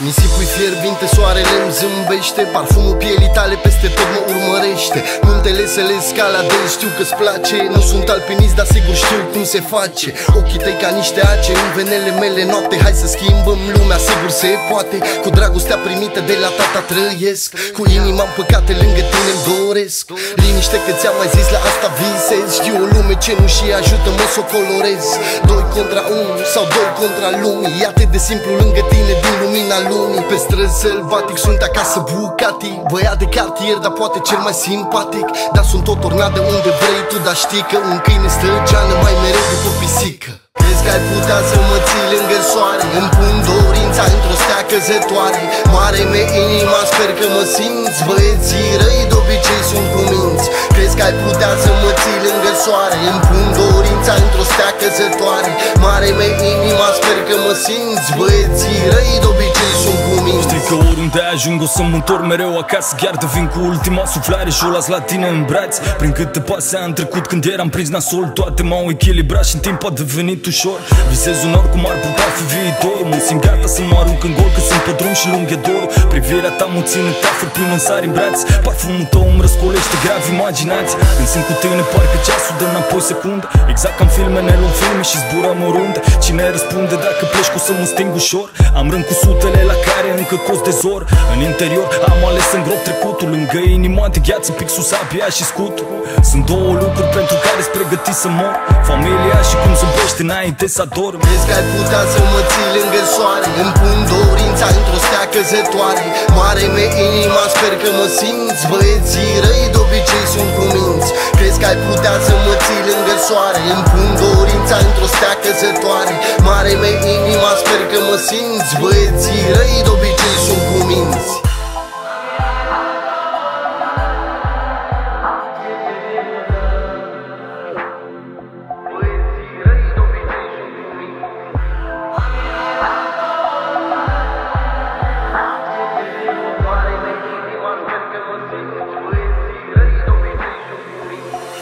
Nisipul fierbinte, soarele îmi zâmbește, parfumul pielii tale peste tot mă urmărește. Muntele se le scala de știu că-ți place. Nu sunt alpinist, dar sigur știu cum se face. Ochii tăi ca niște ace în venele mele noapte. Hai să schimbăm lumea, sigur se poate. Cu dragostea primită de la tata trăiesc. Cu inima împăcate lângă tine îmi doresc. Liniște că ți-am mai zis, la asta visez. Știu o lume cenușie, ajută-mă să o colorez. 2 contra 1 sau 2 contra lumii. E atât de simplu lângă tine din lumina lunii. Pe străzi sălbatic, sunt acasă Bucati. Băiat de cartier, dar poate cel mai simpatic. Dar sunt o tornadă unde vrei tu, dar știi că un câine stă geană mai mereu după pisică. Crezi că ai putea să mă ții lângă soare? Îmi pun dorința într-o stea căzătoare. Mare-mi inima, sper că mă simți. Băieții răi de obicei sunt cuminți. Crezi că ai putea să mă ții lângă soare? Îmi pun dorința într-o stea căzătoare. Mare-mi inima, sper că mă simți. Băieții răi de obicei sunt cuminți. Știi că oriunde ajung o să mă întorc mereu acasă. Chiar de vin cu ultima suflare și o las la tine în brațe. Prin câte pase am trecut când eram prins nasol. Toate m-au echilibrat și în timp a devenit ușor. Visez un or cum ar putea fi viitorul. Mă simt gata să mă arunc în gol, că sunt pe drum și lung e dorul. Privirea ta mă ține teafăr până îmi sari în brațe. Parfumul tău îmi răscolește grav imaginația. Când sunt cu tine parcă ceasul dă înapoi secundă. Exact ca în filme, ne luăm filme și zburăm oriunde. Cine răspunde dacă pleci că o să mă sting ușor? Am rând cu sutele la care încă cost de zor. În interior am ales să îngrop trecutul. Lângă inima de gheață pixul, sabia și scutul. Sunt 2 lucruri pentru care-s pregătit să mor: familia și cum zâmbește înainte să adorm. Crezi că ai putea să mă ții lângă soare? Îmi pun dorința într-o stea căzătoare. Mare-mi inima, sper că mă simți. Băieții răi de obicei sunt cuminți. Crezi că ai putea să mă ții lângă soare? Îmi pun dorința într-o stea căzătoare. Mare-mi inima, sper că mă simți. Băieții răi de obicei sunt cuminți.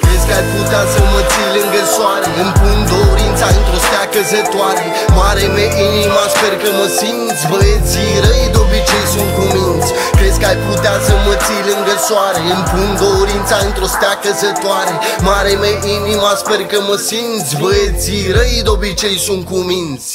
Crezi că ai putea să mă ții lângă soare? Îmi pun dorința într-o stea căzătoare. Mare-mi inima, sper că mă simți. Băieții răi de obicei sunt cuminți. Crezi că ai putea să mă ții lângă soare? Îmi pun dorința într-o stea căzătoare. Mare-mi inima, sper că mă simți. Băieții răi de obicei sunt cuminți.